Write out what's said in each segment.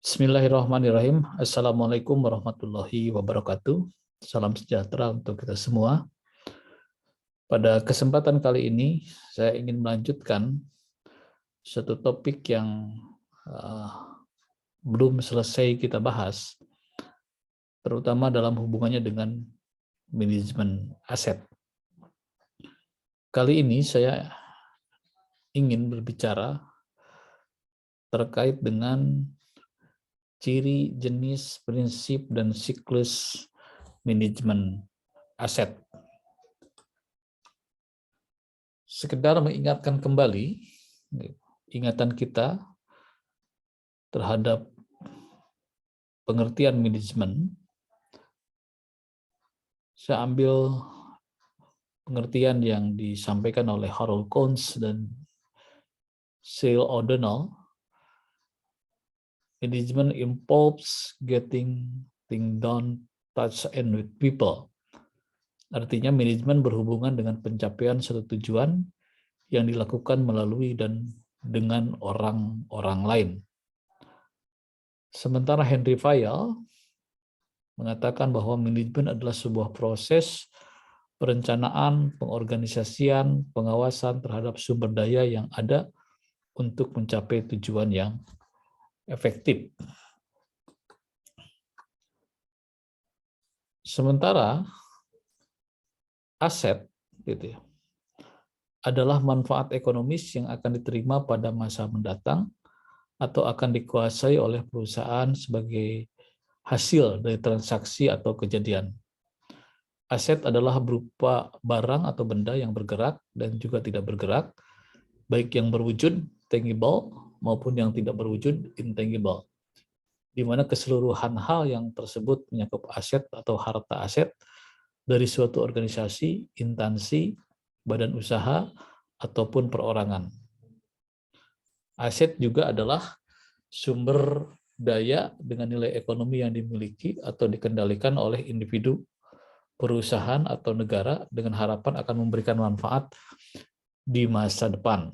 Bismillahirrahmanirrahim. Assalamualaikum warahmatullahi wabarakatuh. Salam sejahtera untuk kita semua. Pada kesempatan kali ini, saya ingin melanjutkan satu topik yang belum selesai kita bahas, terutama dalam hubungannya dengan manajemen aset. Kali ini saya ingin berbicara terkait dengan ciri, jenis, prinsip, dan siklus manajemen aset. Sekedar mengingatkan kembali ingatan kita terhadap pengertian manajemen. Saya ambil pengertian yang disampaikan oleh Harold Kohns dan Sale O'Donnell. Management involves getting things done, touch and with people. Artinya manajemen berhubungan dengan pencapaian suatu tujuan yang dilakukan melalui dan dengan orang-orang lain. Sementara Henry Fayol mengatakan bahwa manajemen adalah sebuah proses perencanaan, pengorganisasian, pengawasan terhadap sumber daya yang ada untuk mencapai tujuan yang efektif. Sementara aset gitu ya, adalah manfaat ekonomis yang akan diterima pada masa mendatang atau akan dikuasai oleh perusahaan sebagai hasil dari transaksi atau kejadian. Aset adalah berupa barang atau benda yang bergerak dan juga tidak bergerak, baik yang berwujud tangible maupun yang tidak berwujud intangible, di mana keseluruhan hal yang tersebut mencakup aset atau harta aset dari suatu organisasi, instansi, badan usaha, ataupun perorangan. Aset juga adalah sumber daya dengan nilai ekonomi yang dimiliki atau dikendalikan oleh individu, perusahaan, atau negara dengan harapan akan memberikan manfaat di masa depan.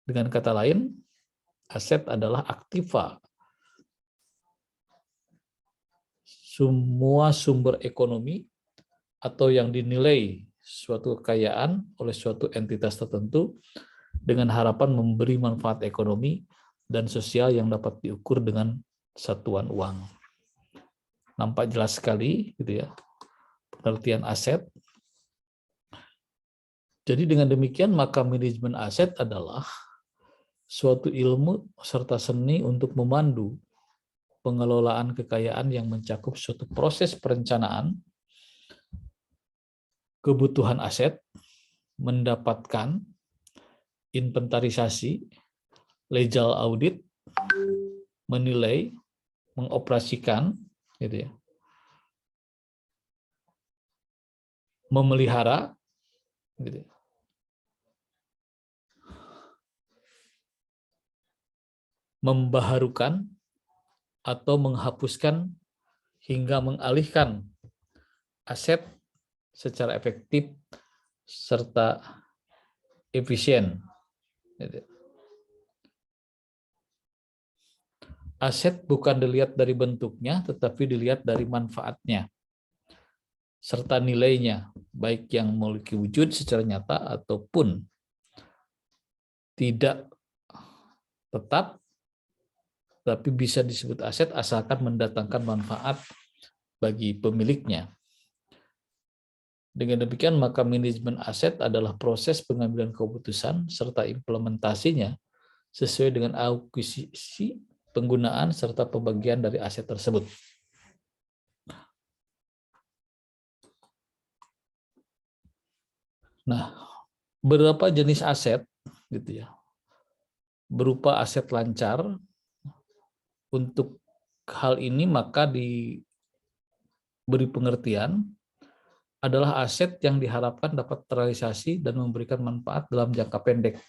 Dengan kata lain, aset adalah aktiva. Semua sumber ekonomi atau yang dinilai suatu kekayaan oleh suatu entitas tertentu dengan harapan memberi manfaat ekonomi dan sosial yang dapat diukur dengan satuan uang. Nampak jelas sekali gitu ya pengertian aset. Jadi dengan demikian maka manajemen aset adalah suatu ilmu serta seni untuk memandu pengelolaan kekayaan yang mencakup suatu proses perencanaan, kebutuhan aset, mendapatkan, inventarisasi, legal audit, menilai, mengoperasikan, gitu ya, memelihara, gitu ya, membaharukan atau menghapuskan hingga mengalihkan aset secara efektif serta efisien. Gitu. Aset bukan dilihat dari bentuknya, tetapi dilihat dari manfaatnya serta nilainya, baik yang memiliki wujud secara nyata ataupun tidak tetap, tapi bisa disebut aset asalkan mendatangkan manfaat bagi pemiliknya. Dengan demikian, maka manajemen aset adalah proses pengambilan keputusan serta implementasinya sesuai dengan akuisisi, penggunaan, serta pembagian dari aset tersebut. Nah, beberapa jenis aset gitu ya, berupa aset lancar. Untuk hal ini maka diberi pengertian adalah aset yang diharapkan dapat terrealisasi dan memberikan manfaat dalam jangka pendek.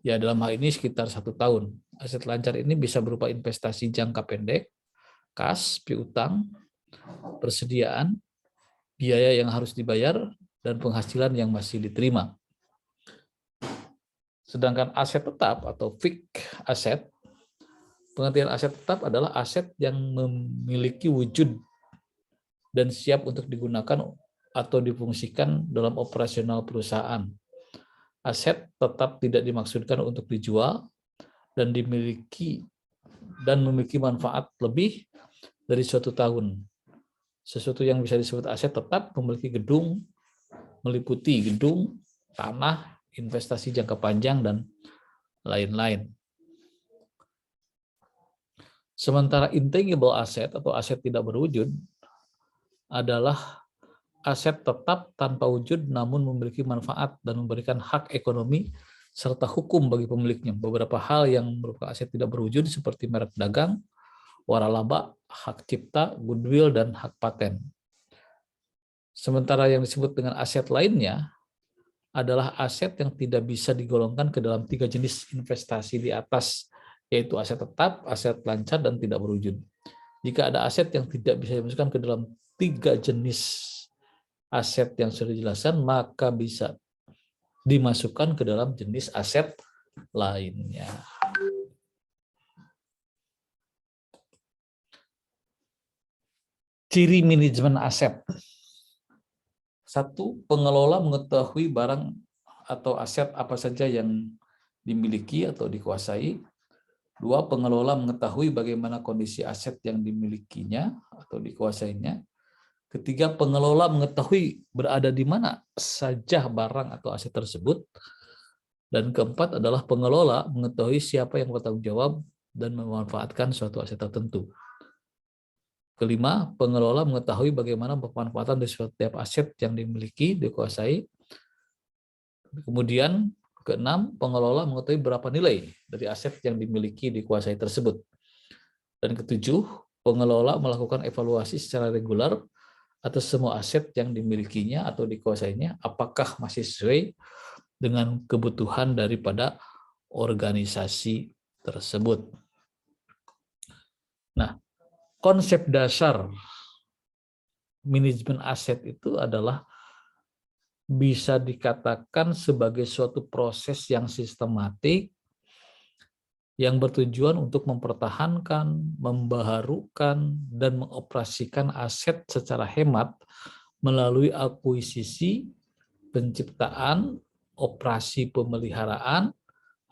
Ya, dalam hal ini sekitar 1 tahun. Aset lancar ini bisa berupa investasi jangka pendek, kas, piutang, persediaan, biaya yang harus dibayar, dan penghasilan yang masih diterima. Sedangkan aset tetap atau fixed asset Pengertian aset tetap adalah aset yang memiliki wujud dan siap untuk digunakan atau difungsikan dalam operasional perusahaan. Aset tetap tidak dimaksudkan untuk dijual dan memiliki manfaat lebih dari suatu tahun. Sesuatu yang bisa disebut aset tetap memiliki gedung, meliputi gedung, tanah, investasi jangka panjang, dan lain-lain. Sementara intangible asset atau aset tidak berwujud adalah aset tetap tanpa wujud namun memiliki manfaat dan memberikan hak ekonomi serta hukum bagi pemiliknya. Beberapa hal yang merupakan aset tidak berwujud seperti merek dagang, waralaba, hak cipta, goodwill, dan hak paten. Sementara yang disebut dengan aset lainnya adalah aset yang tidak bisa digolongkan ke dalam 3 jenis investasi di atas, yaitu aset tetap, aset lancar, dan tidak berwujud. Jika ada aset yang tidak bisa dimasukkan ke dalam 3 jenis aset yang sudah dijelaskan, maka bisa dimasukkan ke dalam jenis aset lainnya. Ciri manajemen aset. 1. Pengelola mengetahui barang atau aset apa saja yang dimiliki atau dikuasai. 2. Pengelola mengetahui bagaimana kondisi aset yang dimilikinya atau dikuasainya. 3. Pengelola mengetahui berada di mana saja barang atau aset tersebut. Dan 4 adalah pengelola mengetahui siapa yang bertanggung jawab dan memanfaatkan suatu aset tertentu. 5, pengelola mengetahui bagaimana pemanfaatan dari setiap aset yang dimiliki, dikuasai. Kemudian 6, pengelola mengetahui berapa nilai dari aset yang dimiliki, dikuasai tersebut. Dan 7, pengelola melakukan evaluasi secara reguler atas semua aset yang dimilikinya atau dikuasainya, apakah masih sesuai dengan kebutuhan daripada organisasi tersebut. Nah, konsep dasar manajemen aset itu adalah bisa dikatakan sebagai suatu proses yang sistematik yang bertujuan untuk mempertahankan, membaharukan, dan mengoperasikan aset secara hemat melalui akuisisi, penciptaan, operasi pemeliharaan,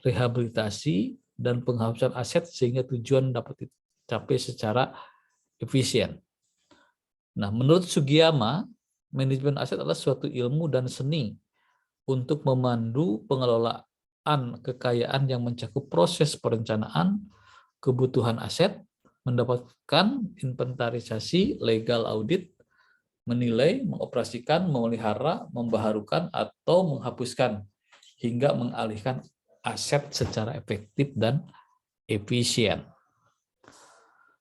rehabilitasi, dan penghapusan aset sehingga tujuan dapat dicapai secara efisien. Nah, menurut Sugiyama, manajemen aset adalah suatu ilmu dan seni untuk memandu pengelolaan kekayaan yang mencakup proses perencanaan, kebutuhan aset, mendapatkan inventarisasi, legal audit, menilai, mengoperasikan, memelihara, membaharukan, atau menghapuskan, hingga mengalihkan aset secara efektif dan efisien.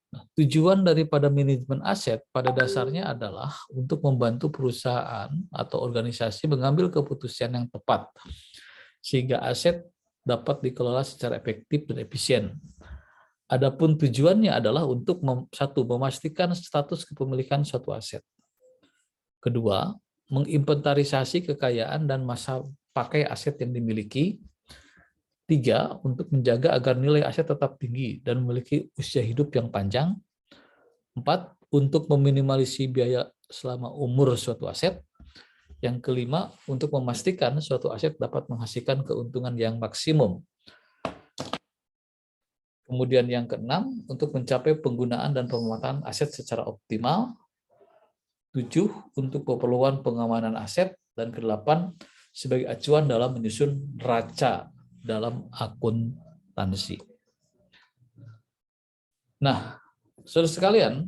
Nah, tujuan daripada manajemen aset pada dasarnya adalah untuk membantu perusahaan atau organisasi mengambil keputusan yang tepat, sehingga aset dapat dikelola secara efektif dan efisien. Adapun tujuannya adalah untuk 1. Memastikan status kepemilikan suatu aset. 2. Menginventarisasi kekayaan dan masa pakai aset yang dimiliki. 3. Untuk menjaga agar nilai aset tetap tinggi dan memiliki usia hidup yang panjang. 4. Untuk meminimalisi biaya selama umur suatu aset. Yang kelima, untuk memastikan suatu aset dapat menghasilkan keuntungan yang maksimum. Kemudian yang keenam, untuk mencapai penggunaan dan pemanfaatan aset secara optimal. 7. Untuk keperluan pengamanan aset. Dan ke-8, sebagai acuan dalam menyusun neraca dalam akuntansi. Nah, saudara sekalian,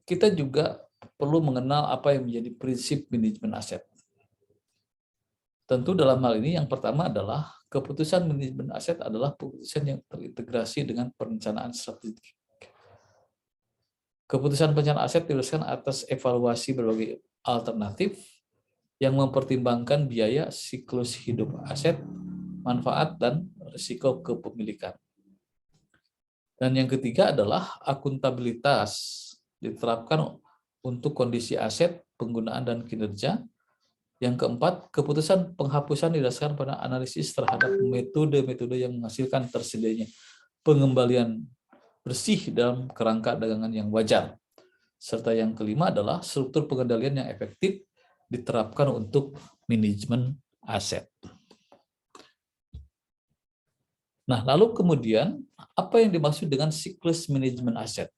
kita juga perlu mengenal apa yang menjadi prinsip manajemen aset. Tentu dalam hal ini yang pertama adalah keputusan manajemen aset adalah keputusan yang terintegrasi dengan perencanaan strategik. Keputusan perencanaan aset didasarkan atas evaluasi berbagai alternatif yang mempertimbangkan biaya, siklus hidup aset, manfaat, dan risiko kepemilikan. Dan yang ketiga adalah akuntabilitas diterapkan untuk kondisi aset, penggunaan, dan kinerja. Yang keempat, keputusan penghapusan didasarkan pada analisis terhadap metode-metode yang menghasilkan tersedianya pengembalian bersih dalam kerangka dagangan yang wajar. Serta yang kelima adalah struktur pengendalian yang efektif diterapkan untuk manajemen aset. Nah, lalu kemudian apa yang dimaksud dengan siklus manajemen aset?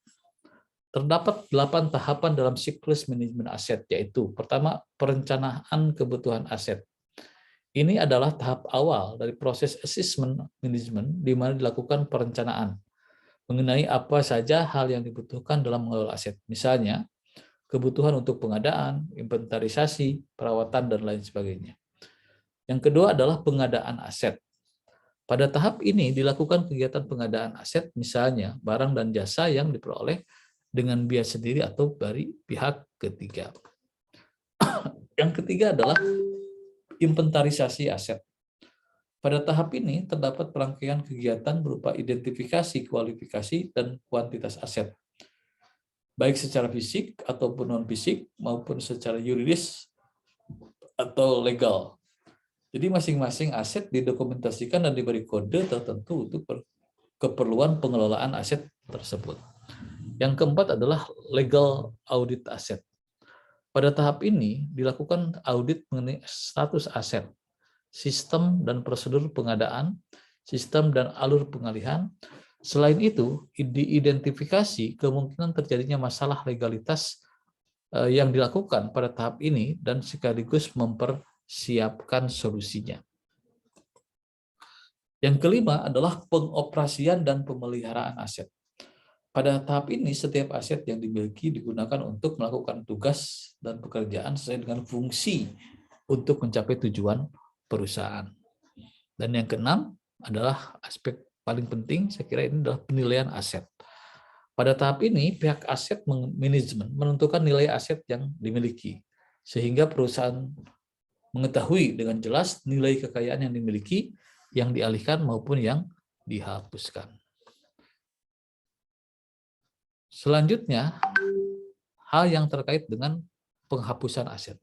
Terdapat 8 tahapan dalam siklus manajemen aset, yaitu pertama, perencanaan kebutuhan aset. Ini adalah tahap awal dari proses assessment management di mana dilakukan perencanaan mengenai apa saja hal yang dibutuhkan dalam mengelola aset. Misalnya, kebutuhan untuk pengadaan, inventarisasi, perawatan, dan lain sebagainya. Yang kedua adalah pengadaan aset. Pada tahap ini dilakukan kegiatan pengadaan aset, misalnya barang dan jasa yang diperoleh dengan biaya sendiri atau dari pihak ketiga. Yang ketiga adalah inventarisasi aset. Pada tahap ini terdapat rangkaian kegiatan berupa identifikasi, kualifikasi, dan kuantitas aset, baik secara fisik ataupun non-fisik maupun secara yuridis atau legal. Jadi masing-masing aset didokumentasikan dan diberi kode tertentu untuk keperluan pengelolaan aset tersebut. Yang keempat adalah legal audit aset. Pada tahap ini dilakukan audit mengenai status aset, sistem dan prosedur pengadaan, sistem dan alur pengalihan. Selain itu, diidentifikasi kemungkinan terjadinya masalah legalitas yang dilakukan pada tahap ini dan sekaligus mempersiapkan solusinya. Yang kelima adalah pengoperasian dan pemeliharaan aset. Pada tahap ini, setiap aset yang dimiliki digunakan untuk melakukan tugas dan pekerjaan sesuai dengan fungsi untuk mencapai tujuan perusahaan. Dan yang keenam adalah aspek paling penting, saya kira ini adalah penilaian aset. Pada tahap ini, pihak aset manajemen menentukan nilai aset yang dimiliki, sehingga perusahaan mengetahui dengan jelas nilai kekayaan yang dimiliki, yang dialihkan maupun yang dihapuskan. Selanjutnya, hal yang terkait dengan penghapusan aset.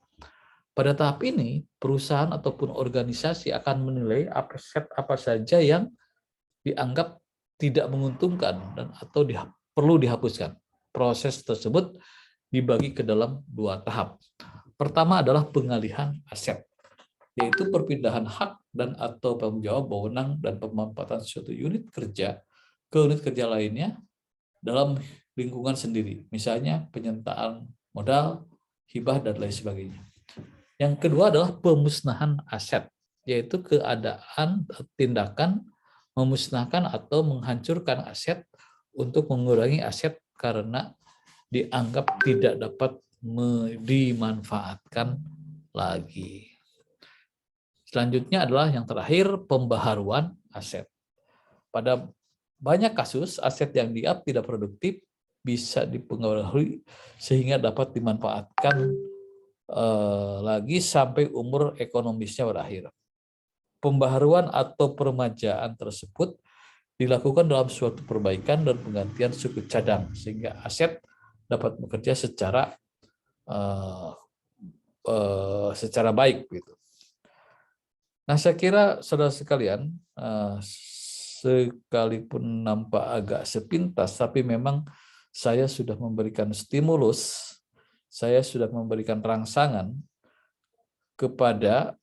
Pada tahap ini, perusahaan ataupun organisasi akan menilai aset apa saja yang dianggap tidak menguntungkan dan atau perlu dihapuskan. Proses tersebut dibagi ke dalam 2 tahap. Pertama adalah pengalihan aset, yaitu perpindahan hak dan atau tanggung jawab, wewenang, dan pemanfaatan suatu unit kerja ke unit kerja lainnya dalam lingkungan sendiri, misalnya penyertaan modal, hibah, dan lain sebagainya. Yang kedua adalah pemusnahan aset, yaitu keadaan tindakan memusnahkan atau menghancurkan aset untuk mengurangi aset karena dianggap tidak dapat dimanfaatkan lagi. Selanjutnya adalah yang terakhir, pembaharuan aset. Pada banyak kasus, aset yang dianggap tidak produktif bisa dipengaruhi sehingga dapat dimanfaatkan lagi sampai umur ekonomisnya berakhir. Pembaharuan atau peremajaan tersebut dilakukan dalam suatu perbaikan dan penggantian suku cadang sehingga aset dapat bekerja secara baik gitu. Nah, saya kira saudara sekalian, sekalipun nampak agak sepintas, tapi memang saya sudah memberikan stimulus, saya sudah memberikan rangsangan kepada